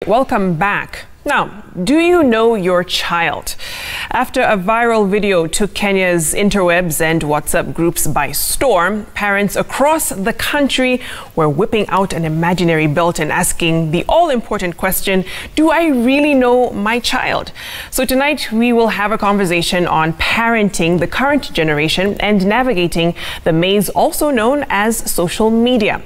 welcome back. Now, do you know your child? After a viral video took Kenya's interwebs and WhatsApp groups by storm, parents across the country were whipping out an imaginary belt and asking the all-important question, do I really know my child? So tonight we will have a conversation on parenting the current generation and navigating the maze also known as social media.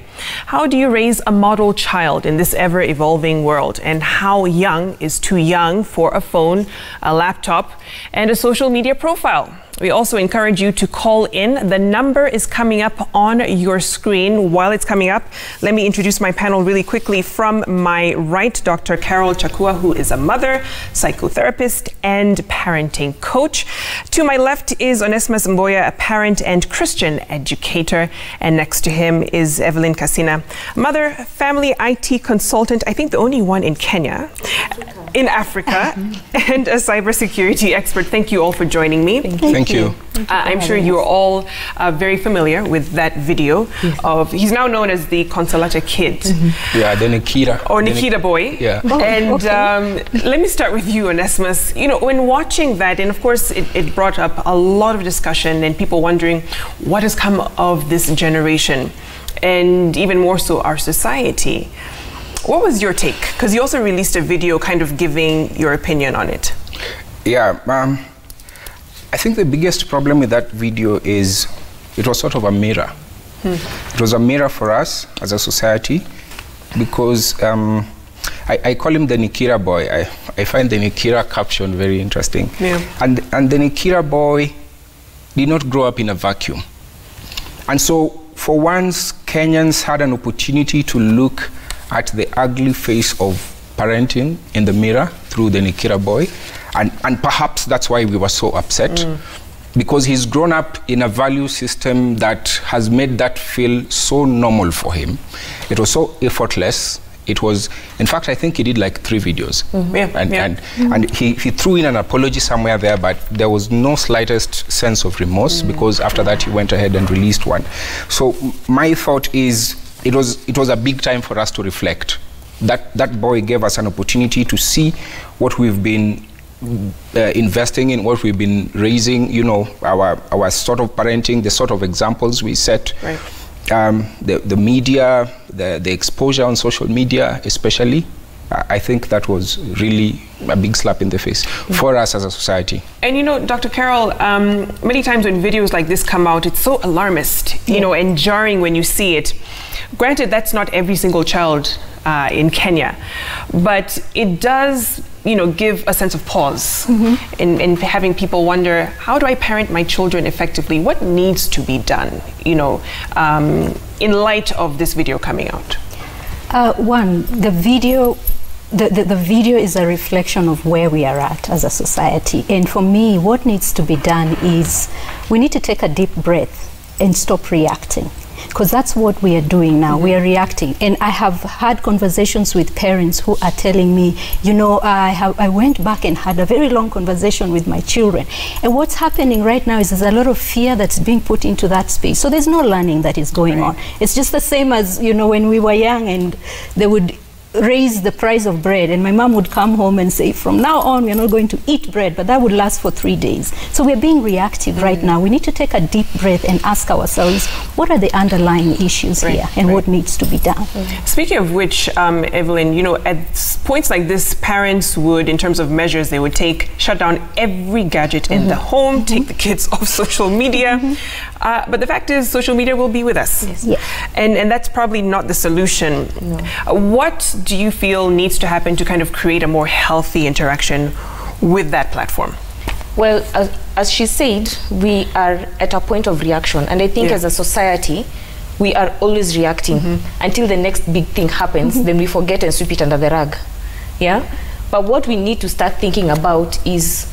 How do you raise a model child in this ever-evolving world? And how young is too young for a phone, a laptop, and a social media profile? We also encourage you to call in. The number is coming up on your screen. While it's coming up, let me introduce my panel really quickly. From my right, Dr. Carol Chakua, who is a mother, psychotherapist, and parenting coach. To my left is Onesimus Mboya, a parent and Christian educator. And next to him is Evelyn Kasina, mother, family IT consultant, I think the only one in Kenya, in Africa, and a cybersecurity expert. Thank you all for joining me. Thank you. I'm sure you're all very familiar with that video of, he's now known as the Consolata kid. Yeah, the Nikita. Or Nikita boy. Yeah. And let me start with you, Onesimus. You know, when watching that, and of course it brought up a lot of discussion and people wondering what has come of this generation and even more so our society. What was your take? Because you also released a video kind of giving your opinion on it. Yeah, I think the biggest problem with that video is it was sort of a mirror. It was a mirror for us as a society because I call him the Nikira boy. I find the Nikira caption very interesting. Yeah. And the Nikira boy did not grow up in a vacuum. And so for once, Kenyans had an opportunity to look at the ugly face of parenting in the mirror through the Nikira boy. And perhaps that's why we were so upset, because he's grown up in a value system that has made that feel so normal for him. It was so effortless. It was, in fact, I think he did like 3 videos. And he threw in an apology somewhere there, but there was no slightest sense of remorse because after that he went ahead and released one. So my thought is it was a big time for us to reflect. That boy gave us an opportunity to see what we've been investing in, what we've been raising, you know, our sort of parenting, the sort of examples we set. Right. The media, the exposure on social media especially, I think that was really a big slap in the face for us as a society. And you know, Dr. Carol, many times when videos like this come out, it's so alarmist, you know, and jarring when you see it. Granted, that's not every single child in Kenya, but it does, you know, give a sense of pause in having people wonder, how do I parent my children effectively? What needs to be done, you know, in light of this video coming out? One, the video is a reflection of where we are at as a society. And for me, what needs to be done is we need to take a deep breath and stop reacting. Because that's what we are doing now. We are reacting. And I have had conversations with parents who are telling me, you know, I went back and had a very long conversation with my children. And what's happening right now is there's a lot of fear that's being put into that space. So there's no learning that is going on. It's just the same as, you know, when we were young and they would raise the price of bread and my mom would come home and say, from now on we're not going to eat bread, but that would last for 3 days. So we're being reactive right now. We need to take a deep breath and ask ourselves, what are the underlying issues here and what needs to be done? Speaking of which, Evelyn, you know, at points like this, parents would, in terms of measures they would take, shut down every gadget in the home, take the kids off social media. But the fact is, social media will be with us. And that's probably not the solution. What do you feel needs to happen to kind of create a more healthy interaction with that platform? Well, as she said, we are at a point of reaction. And I think as a society, we are always reacting until the next big thing happens, then we forget and sweep it under the rug. Yeah? But what we need to start thinking about is,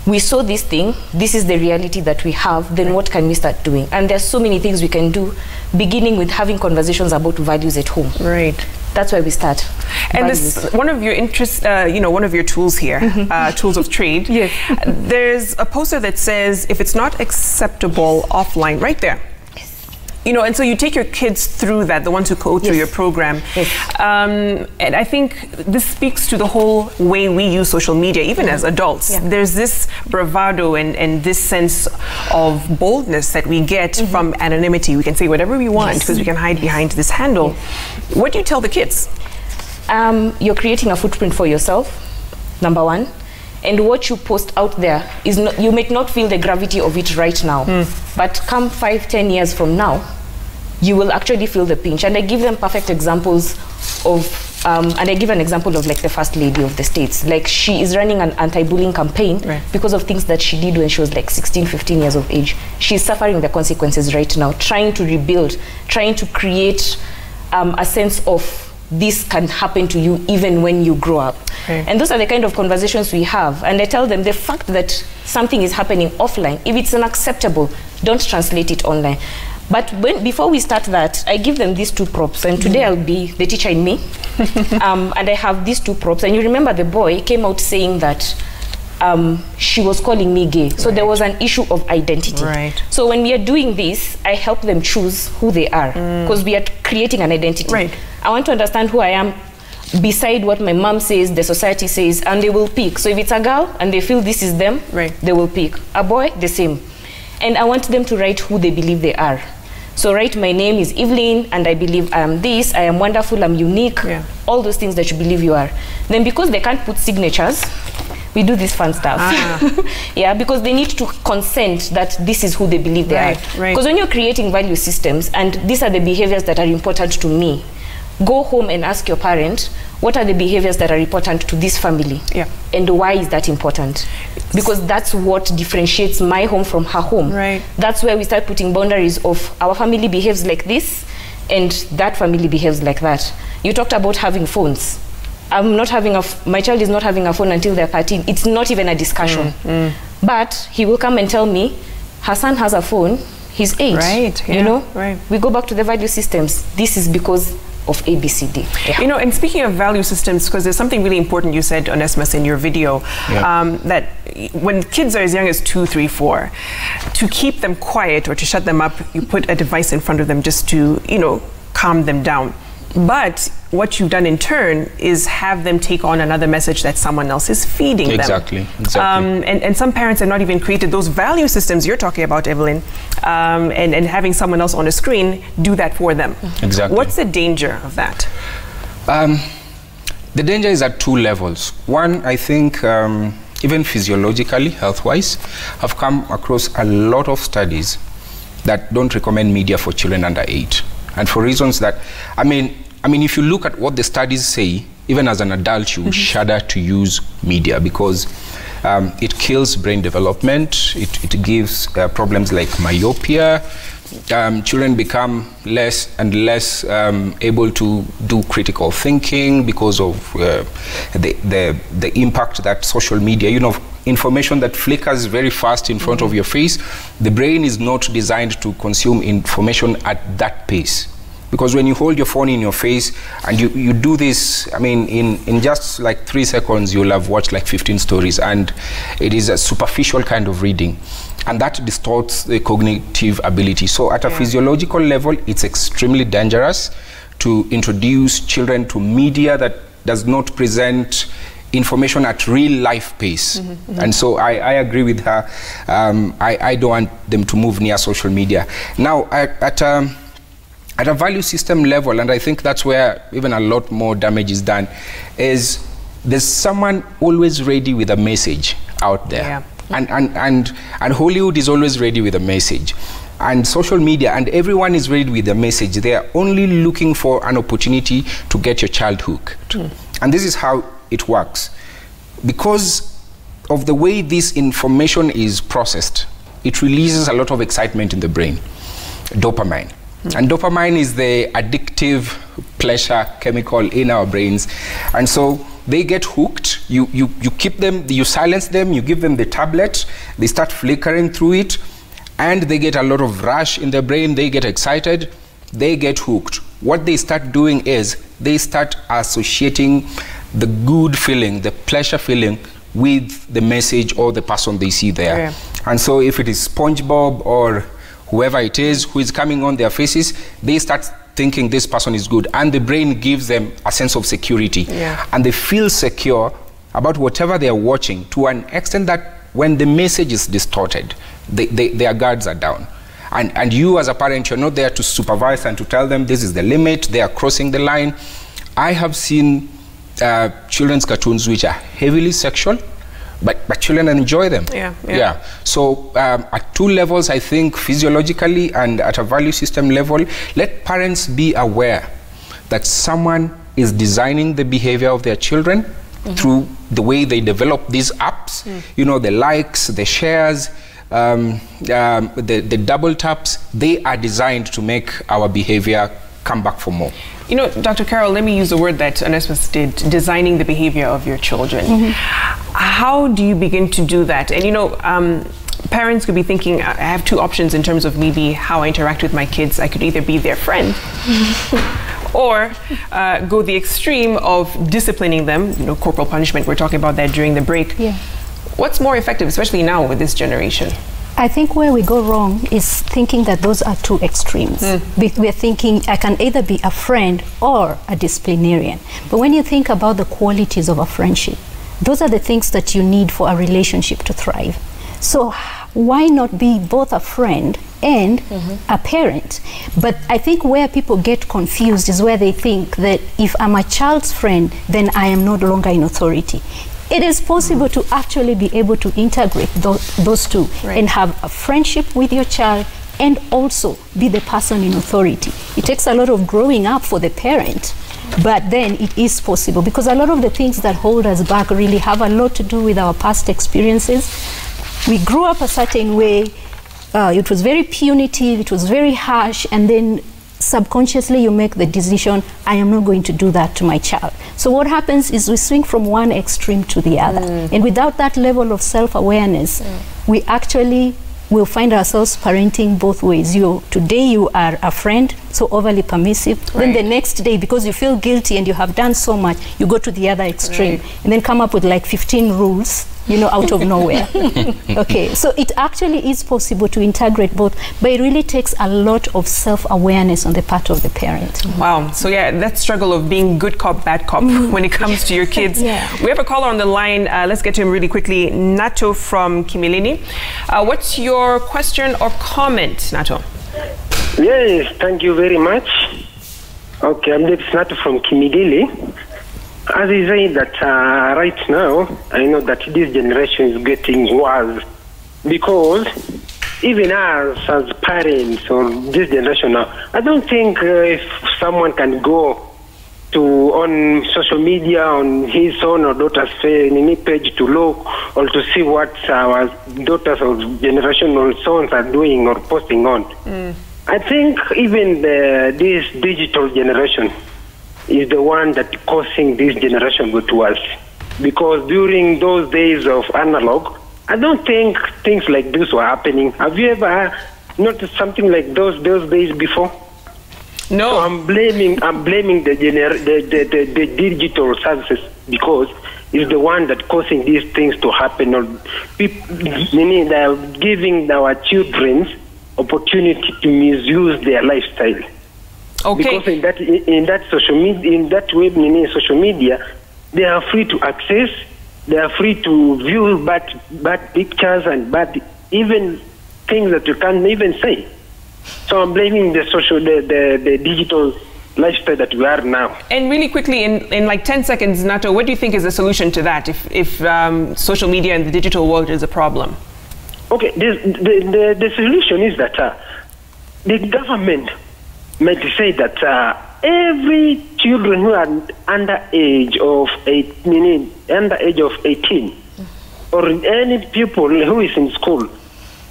we saw this thing, this is the reality that we have, then what can we start doing? And there's so many things we can do, beginning with having conversations about values at home. That's where we start. And this, one of your interests, you know, one of your tools here, tools of trade. There's a poster that says, if it's not acceptable offline, right there. You know, and so you take your kids through that, the ones who go through your program. Yes. And I think this speaks to the whole way we use social media, even as adults. There's this bravado and this sense of boldness that we get from anonymity. We can say whatever we want because we can hide behind this handle. What do you tell the kids? You're creating a footprint for yourself, number one. And what you post out there is not, you may not feel the gravity of it right now, but come 5-10 years from now, you will actually feel the pinch. And I give them perfect examples of, and I give an example of like the First Lady of the States. Like she is running an anti-bullying campaign because of things that she did when she was like 16-15 years of age. She's suffering the consequences right now, trying to rebuild, trying to create a sense of this can happen to you even when you grow up. And those are the kind of conversations we have. And I tell them the fact that something is happening offline, if it's unacceptable, don't translate it online. But before we start that, I give them these two props. And today I'll be the teacher in me. And I have these two props. And you remember the boy came out saying that she was calling me gay. So there was an issue of identity. So when we are doing this, I help them choose who they are because we are creating an identity. I want to understand who I am beside what my mom says, the society says, and they will pick. So if it's a girl and they feel this is them, they will pick. A boy, the same. And I want them to write who they believe they are. So write, my name is Evelyn, and I believe I am this, I am wonderful, I'm unique, all those things that you believe you are. Then because they can't put signatures, we do this fun stuff. Because they need to consent that this is who they believe they are. Because when you're creating value systems, and these are the behaviors that are important to me, go home and ask your parent, what are the behaviors that are important to this family? And why is that important? Because that's what differentiates my home from her home. That's where we start putting boundaries of our family behaves like this, and that family behaves like that. You talked about having phones. I'm not having my child is not having a phone until they're 13. It's not even a discussion. But he will come and tell me, her son has a phone, he's 8. You know? We go back to the value systems. This is because of ABCD. You know, and speaking of value systems, because there's something really important you said, Onesmus, in your video, that when kids are as young as 2, 3, 4, to keep them quiet or to shut them up, you put a device in front of them just to, you know, calm them down. But what you've done in turn is have them take on another message that someone else is feeding them. And some parents have not even created those value systems you're talking about, Evelyn, and having someone else on a screen do that for them. What's the danger of that? The danger is at 2 levels. One, I think, even physiologically, health-wise, I've come across a lot of studies that don't recommend media for children under 8. And for reasons that, I mean, if you look at what the studies say, even as an adult, you shudder to use media because it kills brain development. It gives problems like myopia. Children become less and less able to do critical thinking because of the impact that social media, you know, information that flickers very fast in front of your face. The brain is not designed to consume information at that pace. Because when you hold your phone in your face and you do this, I mean, in just like 3 seconds, you'll have watched like 15 stories, and it is a superficial kind of reading. And that distorts the cognitive ability. So at a physiological level, it's extremely dangerous to introduce children to media that does not present information at real life pace. And so I agree with her. I don't want them to move near social media. Now, at a value system level, and I think that's where even a lot more damage is done, is there's someone always ready with a message out there. And Hollywood is always ready with a message. And social media, and everyone is ready with a message. They are only looking for an opportunity to get your child hooked. And this is how it works. Because of the way this information is processed, it releases a lot of excitement in the brain, dopamine. And dopamine is the addictive pleasure chemical in our brains. And so they get hooked. You keep them, you silence them, you give them the tablet, they start flickering through it, and they get a lot of rush in their brain, they get excited, they get hooked. What they start doing is they start associating the good feeling, the pleasure feeling, with the message or the person they see there. And so if it is SpongeBob or whoever it is who is coming on their faces, they start thinking this person is good, and the brain gives them a sense of security. Yeah. And they feel secure about whatever they are watching, to an extent that when the message is distorted, their guards are down. And you as a parent, you're not there to supervise and to tell them this is the limit, they are crossing the line. I have seen children's cartoons which are heavily sexual, but children enjoy them. Yeah. So at two levels, I think, physiologically and at a value system level, let parents be aware that someone is designing the behavior of their children through the way they develop these apps, you know, the likes, the shares, the double taps. They are designed to make our behavior come back for more. You know, Dr. Carol, let me use the word that Onesmus did, designing the behavior of your children. How do you begin to do that? And you know, parents could be thinking, I have two options in terms of maybe how I interact with my kids. I could either be their friend or go the extreme of disciplining them, you know, corporal punishment. We're talking about that during the break. Yeah. What's more effective, especially now with this generation? I think where we go wrong is thinking that those are two extremes. We're thinking I can either be a friend or a disciplinarian. But when you think about the qualities of a friendship, those are the things that you need for a relationship to thrive. So why not be both a friend and a parent? But I think where people get confused is where they think that if I'm a child's friend, then I am no longer in authority. It is possible to actually be able to integrate those two and have a friendship with your child and also be the person in authority. It takes a lot of growing up for the parent, but then it is possible, because a lot of the things that hold us back really have a lot to do with our past experiences. We grew up a certain way, it was very punitive, it was very harsh, and then subconsciously you make the decision, I am not going to do that to my child. So what happens is we swing from one extreme to the other. And without that level of self-awareness, we actually will find ourselves parenting both ways. Today you are a friend, so overly permissive. Then the next day, because you feel guilty and you have done so much, you go to the other extreme and then come up with like 15 rules, you know, out of nowhere. Okay, so it actually is possible to integrate both, but it really takes a lot of self-awareness on the part of the parent. Wow. So yeah, that struggle of being good cop, bad cop when it comes to your kids. We have a caller on the line. Let's get to him really quickly. Nato from Kimilini. What's your question or comment, Nato? Yes, thank you very much. Okay, I'm Nato from Kimilili. As you say that right now, I know that this generation is getting worse, because even us as parents or this generation now, I don't think if someone can go on social media on his son or daughter's page to look or to see what our daughters or generational sons are doing or posting on. I think even this digital generation is the one that causing this generation go to us. Because during those days of analog, I don't think things like this were happening. Have you ever noticed something like those days before? No. So I'm blaming the digital services, because it's the one that causing these things to happen. Or people, they are giving our children opportunity to misuse their lifestyle. Okay. Because in that social media, in that web, social media, they are free to access, they are free to view bad pictures and bad even things that you can't even say. So I'm blaming the digital lifestyle that we are now. And really quickly, in like 10 seconds, Nato, what do you think is the solution to that if social media and the digital world is a problem? Okay, the solution is that the government might say that every children who are under age of 18, or any people who is in school,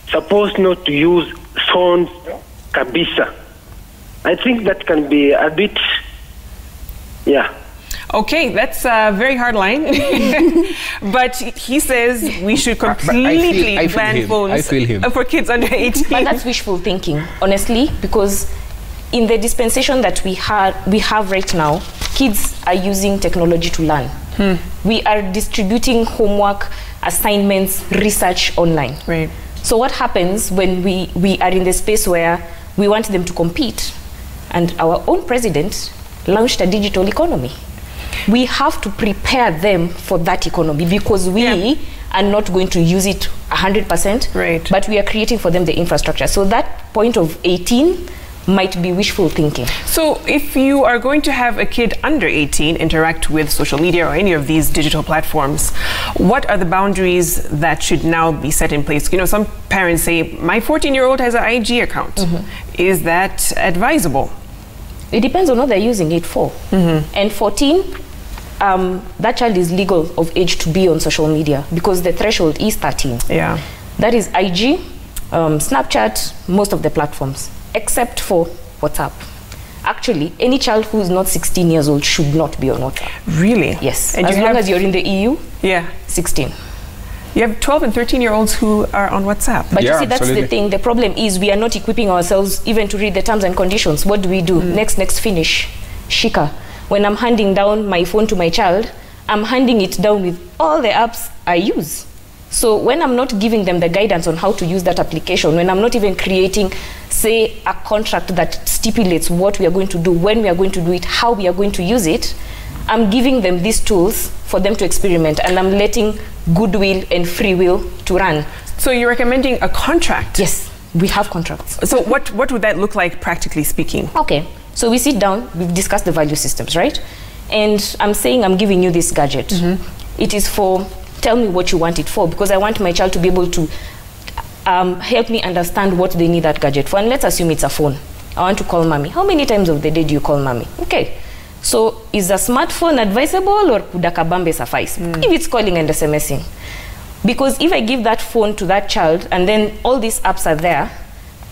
supposed not to use phones kabisa. I think that can be a bit, yeah. Okay, that's a very hard line. But he says we should completely ban phones for kids under 18. But that's wishful thinking, honestly, because in the dispensation that we have right now, kids are using technology to learn. We are distributing homework, assignments, research online. So what happens when we are in the space where we want them to compete, and our own president launched a digital economy? We have to prepare them for that economy, because we are not going to use it 100%, right, but we are creating for them the infrastructure. So that point of 18 might be wishful thinking. So if you are going to have a kid under 18 interact with social media or any of these digital platforms, what are the boundaries that should now be set in place? You know, some parents say, my 14-year-old has an IG account. Is that advisable? It depends on what they're using it for. And 14, that child is legal of age to be on social media, because the threshold is 13. Yeah. That is IG, Snapchat, most of the platforms, except for WhatsApp. Actually, any child who is not 16 years old should not be on WhatsApp. Really? Yes. And as long as you're in the EU, 16. You have 12 and 13-year-olds who are on WhatsApp. But you see, that's the thing. The problem is we are not equipping ourselves even to read the terms and conditions. What do we do? Next, finish. Shika. When I'm handing down my phone to my child, I'm handing it down with all the apps I use. So when I'm not giving them the guidance on how to use that application, when I'm not even creating, say, a contract that stipulates what we are going to do, when we are going to do it, how we are going to use it, I'm giving them these tools for them to experiment, and I'm letting goodwill and free will to run. So you're recommending a contract? Yes, we have contracts. So what would that look like, practically speaking? Okay, so we sit down, we've discussed the value systems, right? And I'm saying I'm giving you this gadget. It is for, tell me what you want it for, because I want my child to be able to help me understand what they need that gadget for. And let's assume it's a phone. I want to call mommy. How many times of the day do you call mommy? Okay. So is a smartphone advisable, or could a kabambe suffice? If it's calling and SMSing. Because if I give that phone to that child and then all these apps are there,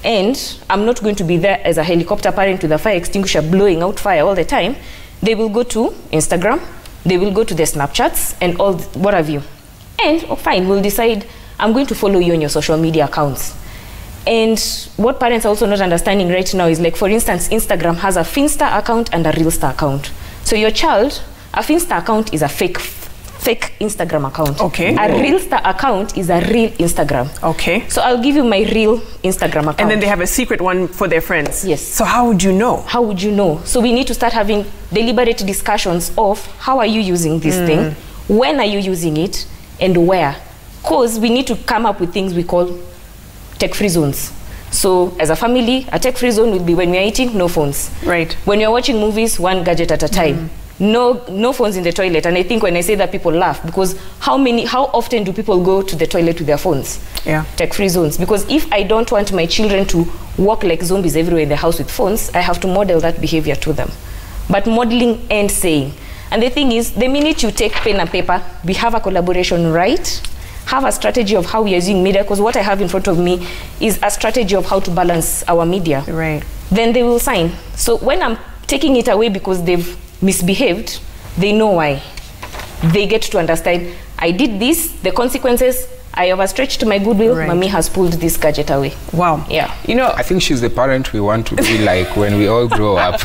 and I'm not going to be there as a helicopter parent with a fire extinguisher blowing out fire all the time, they will go to Instagram, they will go to the Snapchats and all, what have you. And fine, we'll decide, I'm going to follow you on your social media accounts. And what parents are also not understanding right now is, like, for instance, Instagram has a Finsta account and a Realsta account. So your child, a Finsta account is a fake Instagram account. Okay. A Realsta account is a real Instagram. Okay. So I'll give you my real Instagram account. And then they have a secret one for their friends. Yes. So how would you know? How would you know? So we need to start having deliberate discussions of how are you using this thing, when are you using it, and where. Because we need to come up with things we call tech-free zones. So as a family, a tech-free zone will be when we are eating, no phones. Right. When you're watching movies, one gadget at a time. No phones in the toilet. And I think when I say that, people laugh, because how often do people go to the toilet with their phones? Yeah. Tech-free zones. Because if I don't want my children to walk like zombies everywhere in the house with phones, I have to model that behavior to them. But modeling and saying. And the thing is, the minute you take pen and paper, we have a collaboration, right? Have a strategy of how we are using media, because what I have in front of me is a strategy of how to balance our media. Right. Then they will sign. So when I'm taking it away because they've misbehaved, they know why. They get to understand, I did this, the consequences, I overstretched my goodwill, mommy has pulled this gadget away. Wow. Yeah. You know, I think she's the parent we want to be like when we all grow up.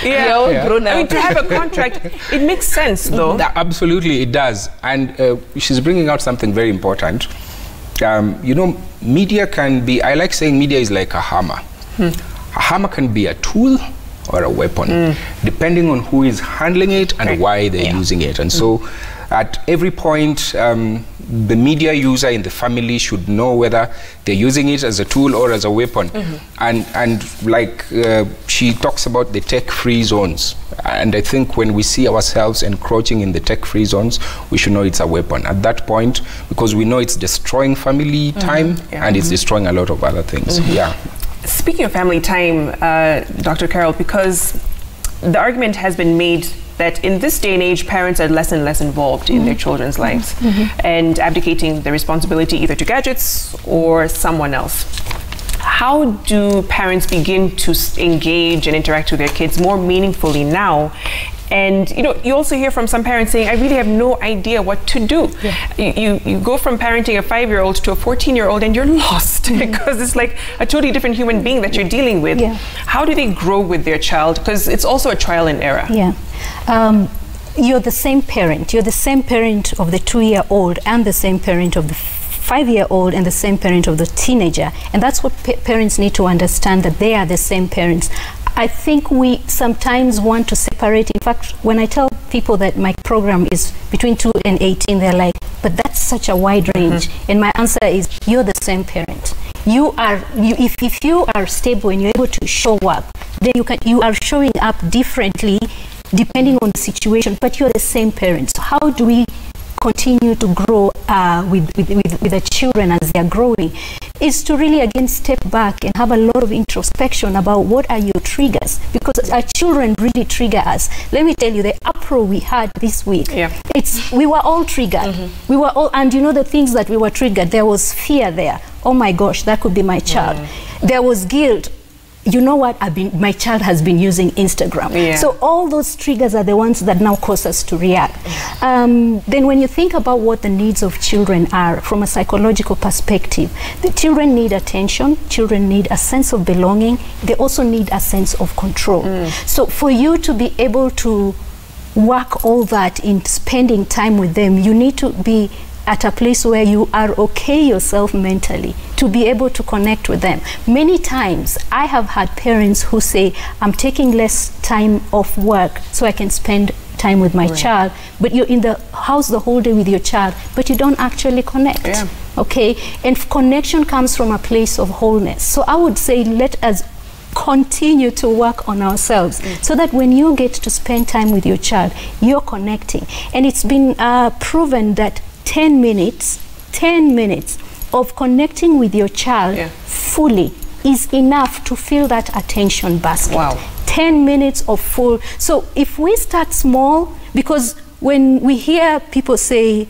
we're all grown up. I mean, to have a contract, it makes sense, though. Absolutely, it does. And she's bringing out something very important. You know, media can be, I like saying media is like a hammer. A hammer can be a tool or a weapon, depending on who is handling it and why they're using it. And so at every point, the media user in the family should know whether they're using it as a tool or as a weapon. And like she talks about the tech-free zones. And I think when we see ourselves encroaching in the tech-free zones, we should know it's a weapon at that point, because we know it's destroying family time and it's destroying a lot of other things. Speaking of family time, Dr. Carol, because the argument has been made that in this day and age, parents are less and less involved in their children's lives and abdicating the responsibility either to gadgets or someone else. How do parents begin to engage and interact with their kids more meaningfully now? And you know, you also hear from some parents saying, I really have no idea what to do. You go from parenting a 5-year-old to a 14-year-old and you're lost because it's like a totally different human being that you're dealing with. How do they grow with their child? Because it's also a trial and error. You're the same parent. You're the same parent of the 2-year-old and the same parent of the 5-year-old and the same parent of the teenager. And that's what parents need to understand, that they are the same parents. I think we sometimes want to separate. In fact, when I tell people that my program is between 2 and 18, they're like, but that's such a wide range. And my answer is, you're the same parent. If you are stable and you're able to show up, then you are showing up differently depending on the situation, but you're the same parent. So how do we continue to grow with the children as they're growing? Is to really again step back and have a lot of introspection about what are your triggers, because our children really trigger us. Let me tell you, the uproar we had this week, we were all triggered. We were all, and you know the things that we were triggered, there was fear there. Oh my gosh, that could be my child. There was guilt. You know what, my child has been using Instagram. So all those triggers are the ones that now cause us to react. Then when you think about what the needs of children are from a psychological perspective, the children need attention, children need a sense of belonging, they also need a sense of control. So for you to be able to work all that in spending time with them, you need to be at a place where you are okay yourself mentally to be able to connect with them. Many times I have had parents who say, I'm taking less time off work so I can spend time with my child, but you're in the house the whole day with your child, but you don't actually connect. Okay, and connection comes from a place of wholeness. So I would say, let us continue to work on ourselves so that when you get to spend time with your child, you're connecting. And it's been proven that 10 minutes of connecting with your child fully is enough to fill that attention basket. 10 minutes of full. So if we start small, because when we hear people say,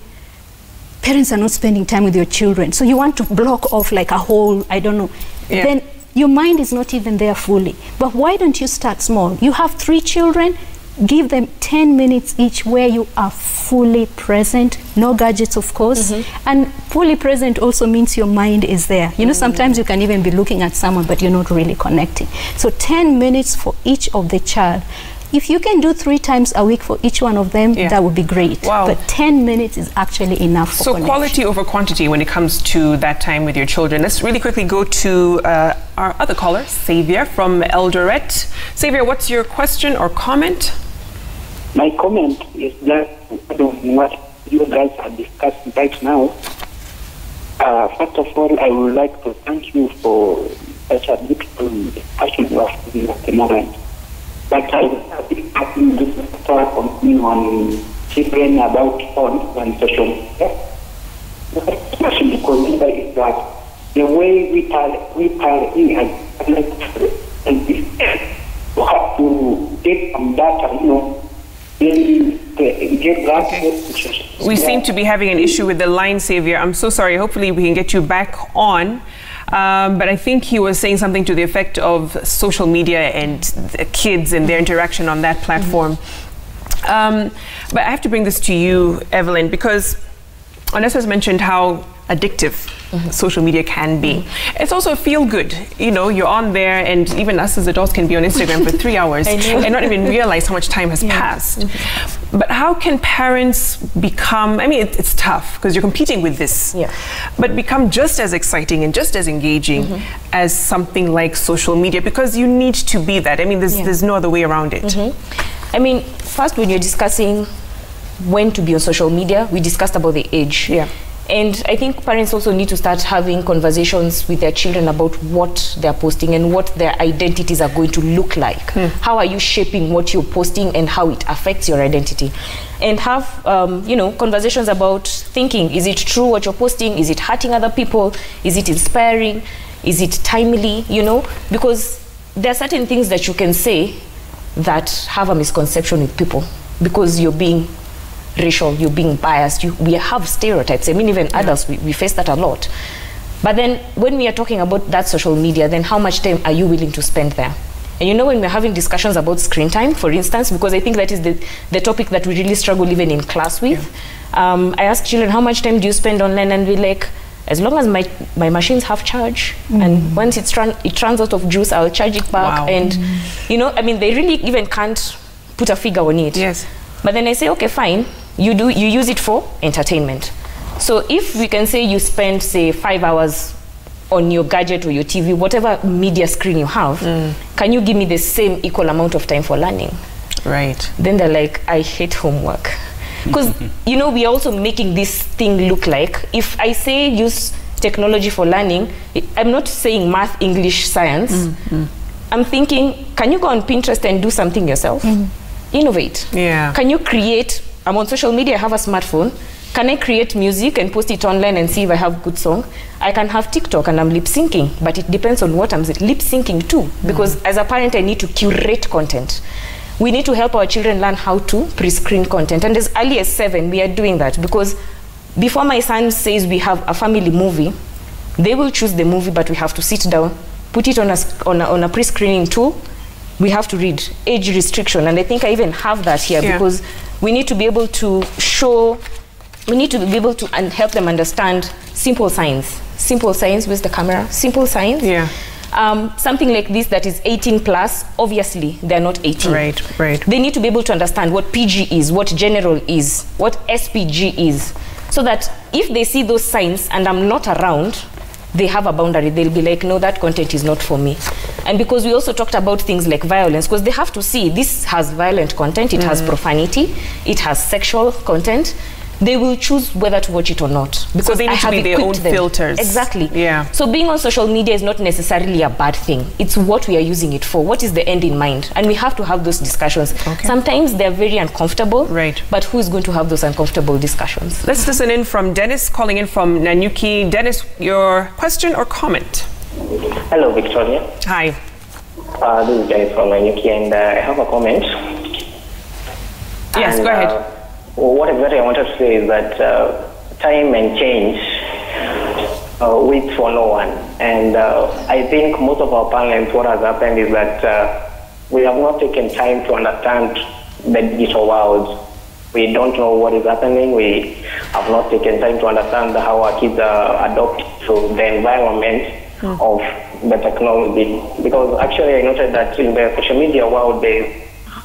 parents are not spending time with your children, so you want to block off like a whole, I don't know, then your mind is not even there fully. But why don't you start small? You have 3 children, give them 10 minutes each where you are fully present, no gadgets of course, and fully present also means your mind is there. You know, sometimes you can even be looking at someone but you're not really connecting. So 10 minutes for each of the child. If you can do 3 times a week for each one of them, that would be great. But 10 minutes is actually enough for connection. Quality over quantity when it comes to that time with your children. Let's really quickly go to our other caller, Xavier from Eldoret. Xavier, what's your question or comment? My comment is that what you guys are discussing right now. First of all, I would like to thank you for such a beautiful discussion you are having at the moment. But I was having this talk on children about phones and social media. The question to consider is that the way we parenting has and we have to get some data, you know. We seem to be having an issue with the line, Xavier. I'm so sorry. Hopefully we can get you back on. But I think he was saying something to the effect of social media and the kids and their interaction on that platform. But I have to bring this to you, Evelyn, because Onessa has mentioned how addictive social media can be. It's also feel good. You know, you're on there, and even us as adults can be on Instagram for 3 hours and not even realize how much time has passed. But how can parents become, I mean, it's tough because you're competing with this, but become just as exciting and just as engaging as something like social media, because you need to be that. I mean, there's no other way around it. I mean, first, when you're discussing when to be on social media, we discussed about the age. And I think parents also need to start having conversations with their children about what they're posting and what their identities are going to look like. How are you shaping what you're posting and how it affects your identity? And have, you know, conversations about thinking, is it true what you're posting? Is it hurting other people? Is it inspiring? Is it timely? You know, because there are certain things that you can say that have a misconception with people because you're being racial, you're being biased, we have stereotypes. I mean, even adults, we face that a lot. But then when we are talking about that social media, then how much time are you willing to spend there? And you know, when we're having discussions about screen time, for instance, because I think that is the topic that we really struggle even in class with. I ask children, how much time do you spend online? And we're like, as long as my machines have charge, and once it runs out of juice, I'll charge it back. And, you know, I mean, they really even can't put a figure on it. But then I say, okay, fine, you use it for entertainment. So if we can say you spend, say, 5 hours on your gadget or your TV, whatever media screen you have, can you give me the same equal amount of time for learning? Right. Then they're like, I hate homework. Because, you know, we are also making this thing look like, if I say use technology for learning, I'm not saying math, English, science. I'm thinking, can you go on Pinterest and do something yourself? Innovate. Yeah. Can you create, I'm on social media, I have a smartphone. Can I create music and post it online and see if I have good song? I can have TikTok and I'm lip syncing, but it depends on what I'm lip syncing to. Because as a parent, I need to curate content. We need to help our children learn how to pre-screen content. And as early as 7, we are doing that. Because before my son says we have a family movie, they will choose the movie, but we have to sit down, put it on a pre-screening tool. We have to read age restriction. And I think I even have that here because we need to be able to show, we need to be able to help them understand simple science. Simple science, where's the camera? Simple science. Yeah. Something like this that is 18 plus, obviously they're not 18. Right, right. They need to be able to understand what PG is, what general is, what SPG is, so that if they see those signs and I'm not around, they have a boundary. They'll be like, no, that content is not for me. And because we also talked about things like violence, because they have to see this has violent content, it has profanity, it has sexual content. They will choose whether to watch it or not. Because so they need to be their own filters. Exactly. Yeah. So being on social media is not necessarily a bad thing. It's what we are using it for. What is the end in mind? And we have to have those discussions. Okay. Sometimes they're very uncomfortable. Right. But who is going to have those uncomfortable discussions? Let's listen in from Dennis, calling in from Nanyuki. Dennis, your question or comment? Hello, Victoria. Hi. This is Dennis from Nanyuki, and I have a comment. Yes, and, go ahead. What exactly I wanted to say is that time and change waits for no one. And I think most of our parents, what has happened is that we have not taken time to understand the digital world. We don't know what is happening. We have not taken time to understand how our kids are adopted to the environment of the technology. Because actually I noted that in the social media world,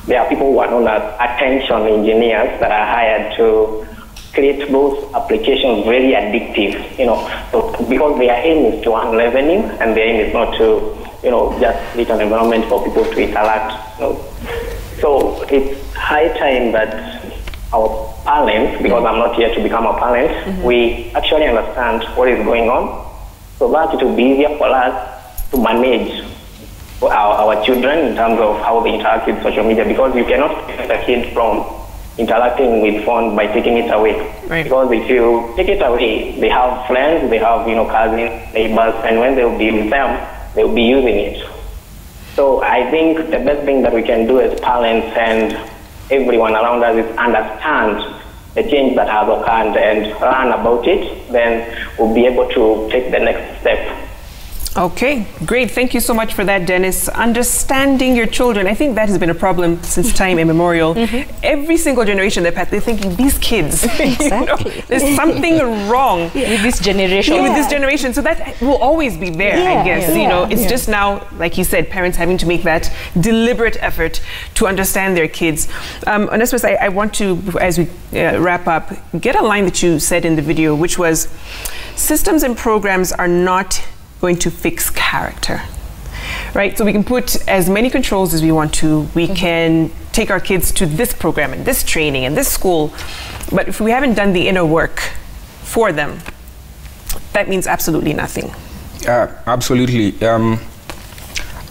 there are people who are known as attention engineers that are hired to create those applications very addictive, you know, so because their aim is to earn revenue and their aim is not to, you know, just create an environment for people to interact. You know. So it's high time that our parents, because I'm not here to become a parent, we actually understand what is going on so that it will be easier for us to manage our children in terms of how they interact with social media, because you cannot prevent a kid from interacting with phone by taking it away. Right. Because if you take it away, they have friends, they have, you know, cousins, neighbors, and when they'll be with them, they'll be using it. So I think the best thing that we can do as parents and everyone around us is understand the change that has occurred and learn about it. Then we'll be able to take the next step. Okay, great. Thank you so much for that, Dennis. Understanding your children, I think that has been a problem since time immemorial. Every single generation they're thinking, these kids, you know, there's something wrong with this generation. With this generation. So that will always be there, I guess. You know, it's just now, like you said, parents having to make that deliberate effort to understand their kids. Onesimus, I want to, as we wrap up, get a line that you said in the video, which was, systems and programs are not going to fix character, right? So we can put as many controls as we want to. We can take our kids to this program and this training and this school, but if we haven't done the inner work for them, that means absolutely nothing. Absolutely.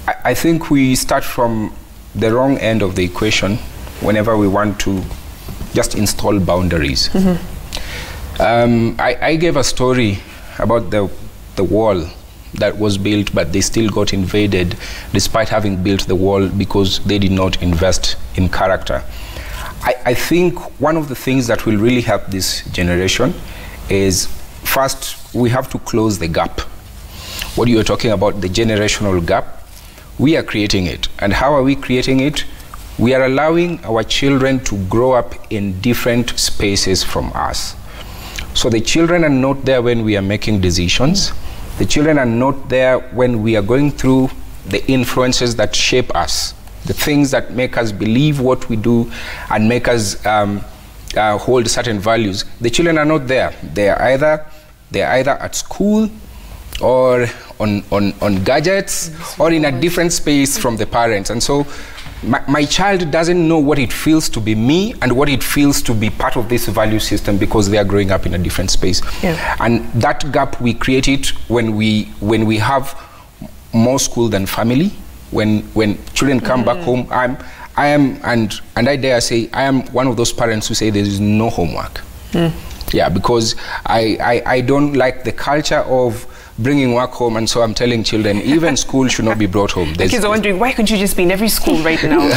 I think we start from the wrong end of the equation whenever we want to just install boundaries. I gave a story about the wall that was built, but they still got invaded despite having built the wall because they did not invest in character. I think one of the things that will really help this generation is, first, we have to close the gap. What you were talking about, the generational gap, we are creating it. And how are we creating it? We are allowing our children to grow up in different spaces from us. So the children are not there when we are making decisions. The children are not there when we are going through the influences that shape us, the things that make us believe what we do and make us hold certain values, the children are not there. They're either at school or on gadgets or in a different space from the parents. And so my child doesn't know what it feels to be me and what it feels to be part of this value system because they are growing up in a different space. Yeah. And that gap, we create it when we have more school than family. When children come back home, I am, and I dare say, I am one of those parents who say there is no homework. Yeah, because I don't like the culture of bringing work home, and so I'm telling children, even school should not be brought home. The kids are wondering, why couldn't you just be in every school right now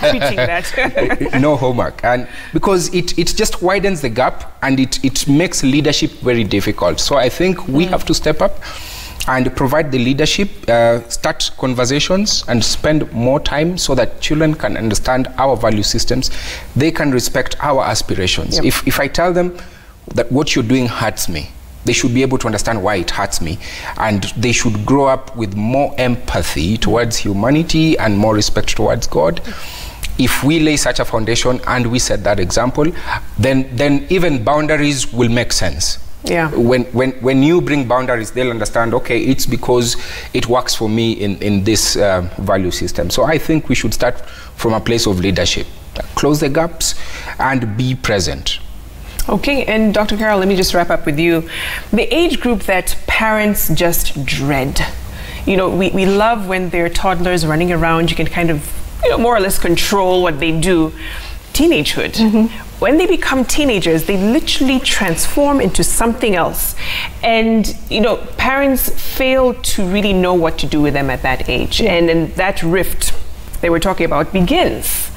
preaching that? No homework. And because it just widens the gap, and it makes leadership very difficult. So I think we have to step up and provide the leadership, start conversations and spend more time so that children can understand our value systems. They can respect our aspirations. Yep. If I tell them that what you're doing hurts me, they should be able to understand why it hurts me, and they should grow up with more empathy towards humanity and more respect towards God. If we lay such a foundation and we set that example, then even boundaries will make sense. Yeah. When you bring boundaries, they'll understand, okay, it's because it works for me in this value system. So I think we should start from a place of leadership, close the gaps and be present. Okay, and Dr. Carol, let me just wrap up with you. The age group that parents just dread. You know, we love when they're toddlers running around, you can kind of, more or less control what they do. Teenagehood. When they become teenagers, they literally transform into something else. And, parents fail to really know what to do with them at that age. And then that rift they were talking about begins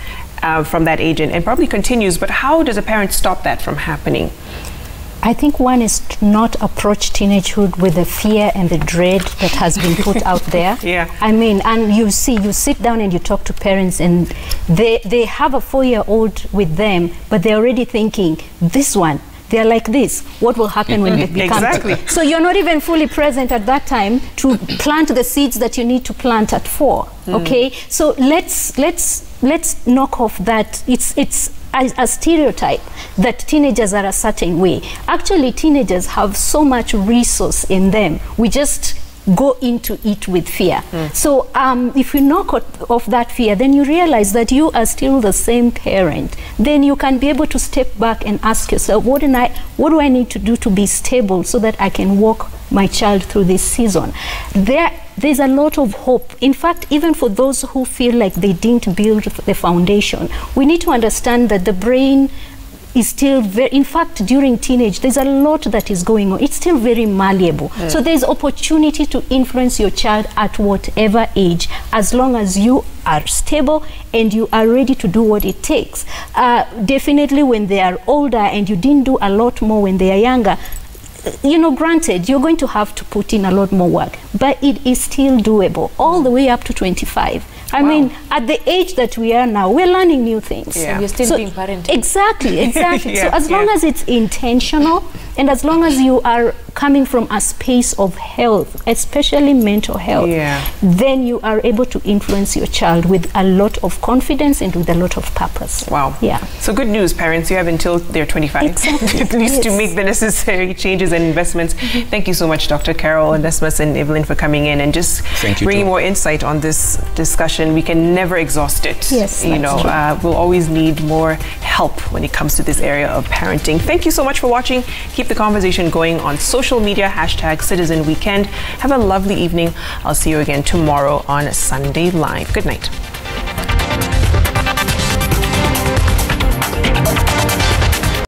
from that age and probably continues. But how does a parent stop that from happening? I think one is to not approach teenagehood with the fear and the dread that has been put out there. Yeah. I mean, and you sit down and you talk to parents, and they have a 4-year-old with them, but they're already thinking, this one, they're like this. What will happen when they become? Exactly. So you're not even fully present at that time to plant the seeds that you need to plant at 4. Okay. So let's knock off that. It's a stereotype that teenagers are a certain way. Actually, teenagers have so much resource in them. We just go into it with fear. So if you knock off that fear, then you realize that you are still the same parent. Then you can be able to step back and ask yourself, what do I need to do to be stable so that I can walk my child through this season? There's a lot of hope. In fact, even for those who feel like they didn't build the foundation, we need to understand that the brain is still very, in fact, during teenage, there's a lot that is going on. It's still very malleable. So there's opportunity to influence your child at whatever age, as long as you are stable and you are ready to do what it takes. Definitely when they are older and you didn't do a lot more when they are younger, granted, you're going to have to put in a lot more work, but it is still doable all the way up to 25. I mean, at the age that we are now, we're learning new things. Yeah. So you're still being parented. Exactly, exactly. So as long as it's intentional, and as long as you are coming from a space of health, especially mental health, then you are able to influence your child with a lot of confidence and with a lot of purpose. Wow. Yeah. So good news, parents. You have until they're 25 exactly. at least to make the necessary changes and investments. Thank you so much, Dr. Carol Onesimus and Evelyn, for coming in and just bringing more insight on this discussion. We can never exhaust it. Yes, we'll always need more help when it comes to this area of parenting. Thank you so much for watching. Keep the conversation going on social media, #Citizen Weekend. Have a lovely evening. I'll see you again tomorrow on Sunday Live. Good night.